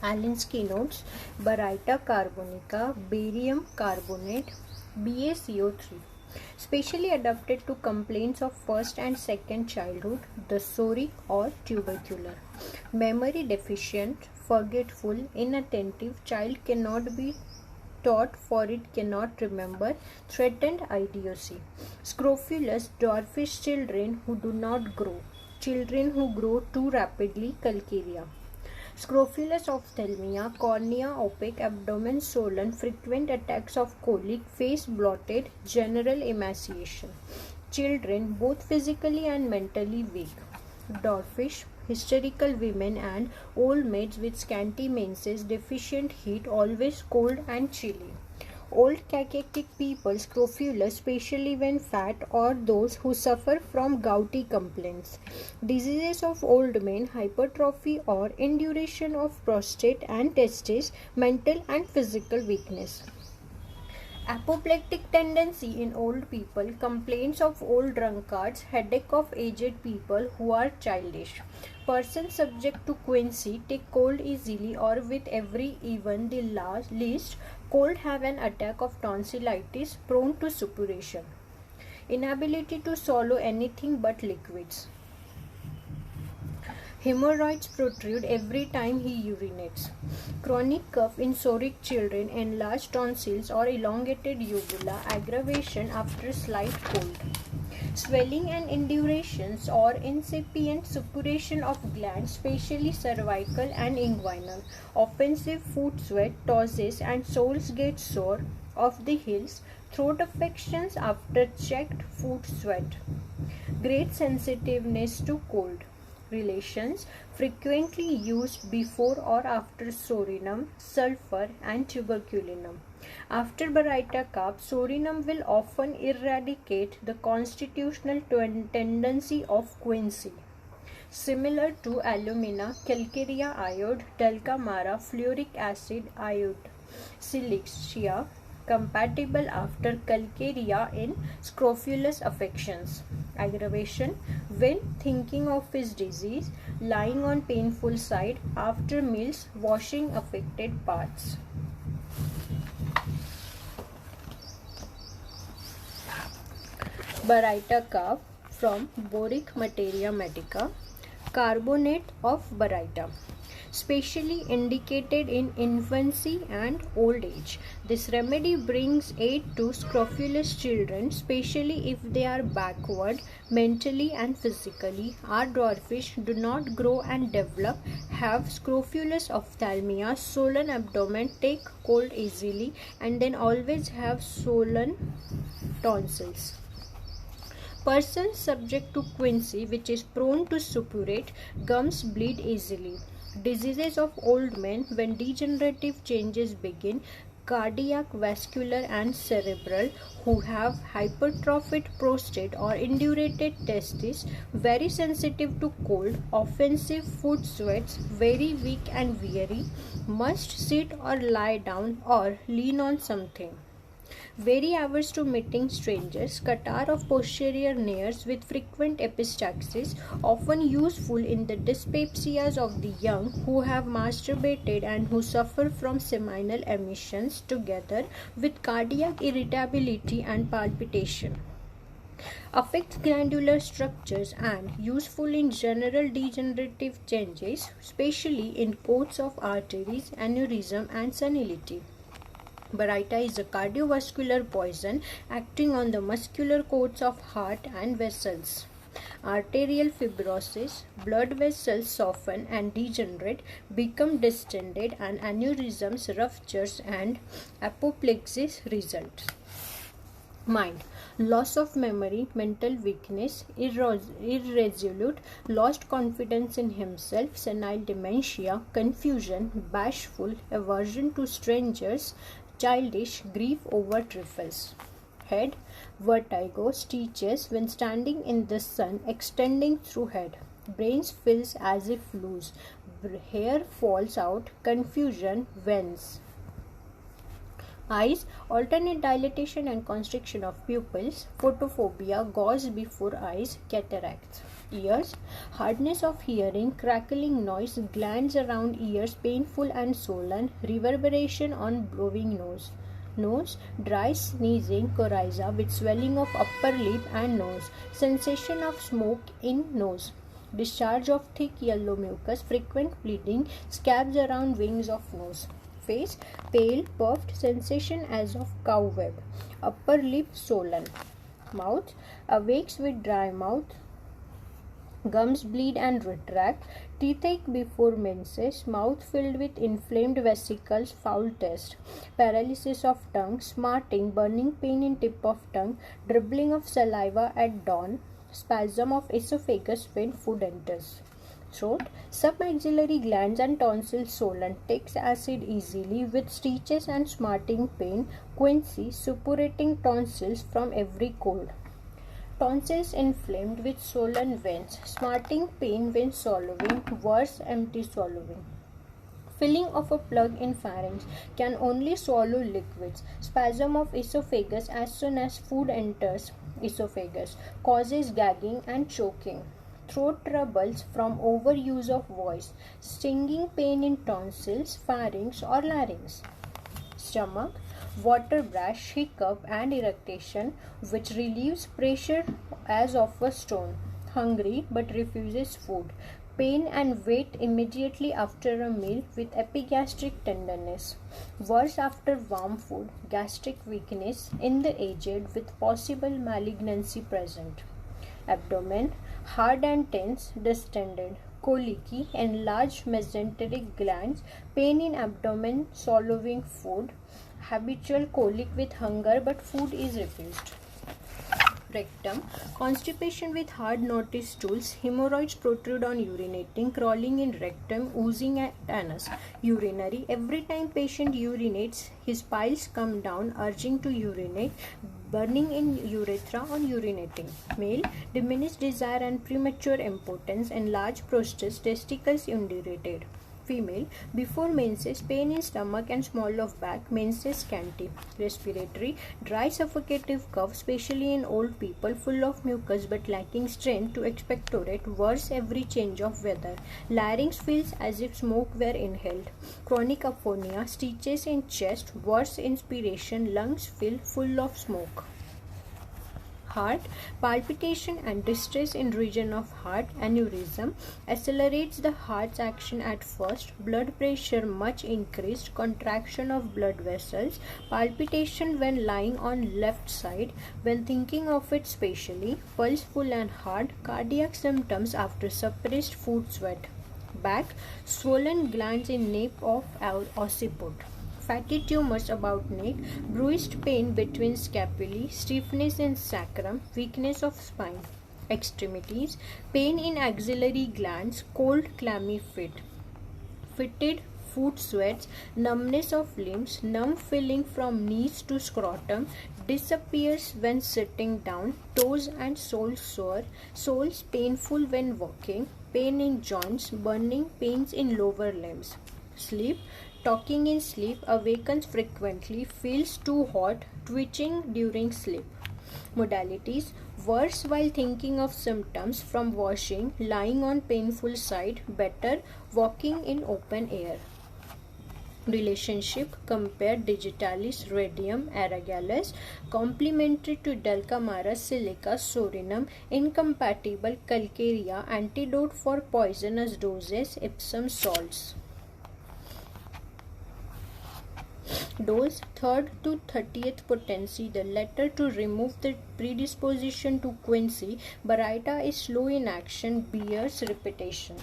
Alinsky notes Baryta carbonica, barium carbonate, BaCO3. Specially adapted to complaints of first and second childhood, the soric or tubercular. Memory deficient, forgetful, inattentive child cannot be taught for it cannot remember, threatened idiocy. Scrofulous, dwarfish children who do not grow, children who grow too rapidly, calcaria. Scrofulous ophthalmia, cornea opaque, abdomen swollen, frequent attacks of colic, face blotted, general emaciation. Children both physically and mentally weak. Dwarfish, hysterical women and old maids with scanty menses, deficient heat, always cold and chilly. Old cachectic people, scrofulous, especially when fat, or those who suffer from gouty complaints. Diseases of old men, hypertrophy or induration of prostate and testes, mental and physical weakness. Apoplectic tendency in old people, complaints of old drunkards, headache of aged people who are childish. Persons subject to quinsy take cold easily or with every even the least cold have an attack of tonsillitis, prone to suppuration. Inability to swallow anything but liquids. Hemorrhoids protrude every time he urinates. Chronic cough in soric children, enlarged tonsils or elongated uvula, aggravation after slight cold. Swelling and indurations or incipient suppuration of glands, especially cervical and inguinal. Offensive foot sweat, ptosis and soles get sore of the heels. Throat affections after checked foot sweat. Great sensitiveness to cold. Relations frequently used before or after sorinum, sulfur and tuberculinum. After Baryta cough, sorinum will often eradicate the constitutional tendency of quinsy. Similar to alumina, calcarea iode, dulcamara, fluoric acid iode, silicea, compatible after calcarea in scrofulous affections. Aggravation when thinking of his disease, lying on painful side, after meals, washing affected parts. Baryta cough from Boric materia medica, carbonate of baryta. Specially indicated in infancy and old age. This remedy brings aid to scrofulous children, especially if they are backward mentally and physically, are dwarfish, do not grow and develop, have scrofulous ophthalmia, swollen abdomen, take cold easily, and then always have swollen tonsils. Persons subject to quinsy, which is prone to suppurate, gums bleed easily. Diseases of old men when degenerative changes begin, cardiac, vascular and cerebral, who have hypertrophied prostate or indurated testes, very sensitive to cold, offensive foot sweats, very weak and weary, must sit or lie down or lean on something. Very averse to meeting strangers, catarrh of posterior nares with frequent epistaxis, often useful in the dyspepsias of the young who have masturbated and who suffer from seminal emissions, together with cardiac irritability and palpitation. Affects glandular structures and useful in general degenerative changes, especially in coats of arteries, aneurysm and senility. Baryta is a cardiovascular poison acting on the muscular coats of heart and vessels. Arterial fibrosis, blood vessels soften and degenerate, become distended, and aneurysms, ruptures, and apoplexis result. Mind. Loss of memory, mental weakness, irresolute, lost confidence in himself, senile dementia, confusion, bashful, aversion to strangers, childish, grief over trifles. Head. Vertigo, stitches when standing in the sun, extending through head. Brains feels as if loose. Hair falls out, confusion, veins. Eyes, alternate dilatation and constriction of pupils, photophobia, gauze before eyes, cataracts. Ears, hardness of hearing, crackling noise, glands around ears painful and swollen, reverberation on blowing nose. Nose, dry sneezing, coryza with swelling of upper lip and nose, sensation of smoke in nose. Discharge of thick yellow mucus, frequent bleeding, scabs around wings of nose. Face, pale, puffed, sensation as of cobweb. Upper lip swollen. Mouth, awakes with dry mouth, gums bleed and retract, toothache before menses, mouth filled with inflamed vesicles, foul taste, paralysis of tongue, smarting, burning pain in tip of tongue, dribbling of saliva at dawn, spasm of esophagus when food enters. Throat, submaxillary glands and tonsils swollen, takes acid easily with stitches and smarting pain, quinsy, suppurating tonsils from every cold. Tonsils inflamed with swollen veins, smarting pain when swallowing, worse empty swallowing. Filling of a plug in pharynx, can only swallow liquids. Spasm of esophagus as soon as food enters esophagus, causes gagging and choking. Throat troubles from overuse of voice, stinging pain in tonsils, pharynx or larynx. Stomach, water brash, hiccup and eructation which relieves pressure as of a stone. Hungry but refuses food. Pain and weight immediately after a meal with epigastric tenderness. Worse after warm food, gastric weakness in the aged with possible malignancy present. Abdomen, hard and tense, distended, colicky, enlarged mesenteric glands, pain in abdomen, swallowing food, habitual colic with hunger but food is refused. Rectum, constipation with hard knotty stools, hemorrhoids protrude on urinating, crawling in rectum, oozing at anus. Urinary, every time patient urinates, his piles come down, urging to urinate, burning in urethra on urinating. Male, diminished desire and premature impotence, enlarged prostate, testicles indurated. Female, before menses, pain in stomach and small of back, menses scanty. Respiratory, dry suffocative cough, especially in old people, full of mucus but lacking strength to expectorate, worse every change of weather. Larynx feels as if smoke were inhaled. Chronic aphonia, stitches in chest, worse inspiration, lungs feel full of smoke. Heart, palpitation and distress in region of heart, aneurysm, accelerates the heart's action at first, blood pressure much increased, contraction of blood vessels, palpitation when lying on left side, when thinking of it spatially, pulse full and hard, cardiac symptoms after suppressed food sweat. Back, swollen glands in nape of occiput. Fatty tumors about neck, bruised pain between scapulae, stiffness in sacrum, weakness of spine. Extremities, pain in axillary glands, cold clammy feet. Fitted foot sweats, numbness of limbs, numb feeling from knees to scrotum, disappears when sitting down, toes and soles sore, soles painful when walking, pain in joints, burning pains in lower limbs. Sleep, talking in sleep, awakens frequently, feels too hot, twitching during sleep. Modalities, worse while thinking of symptoms from washing, lying on painful side, better walking in open air. Relationship, compare digitalis radium aragalis, complementary to Dulcamara silica sorinum, incompatible calcarea, antidote for poisonous doses, Epsom salts. Dose 3rd to 30th potency, the latter to remove the predisposition to quinsy. Baryta is slow in action, bears repetition.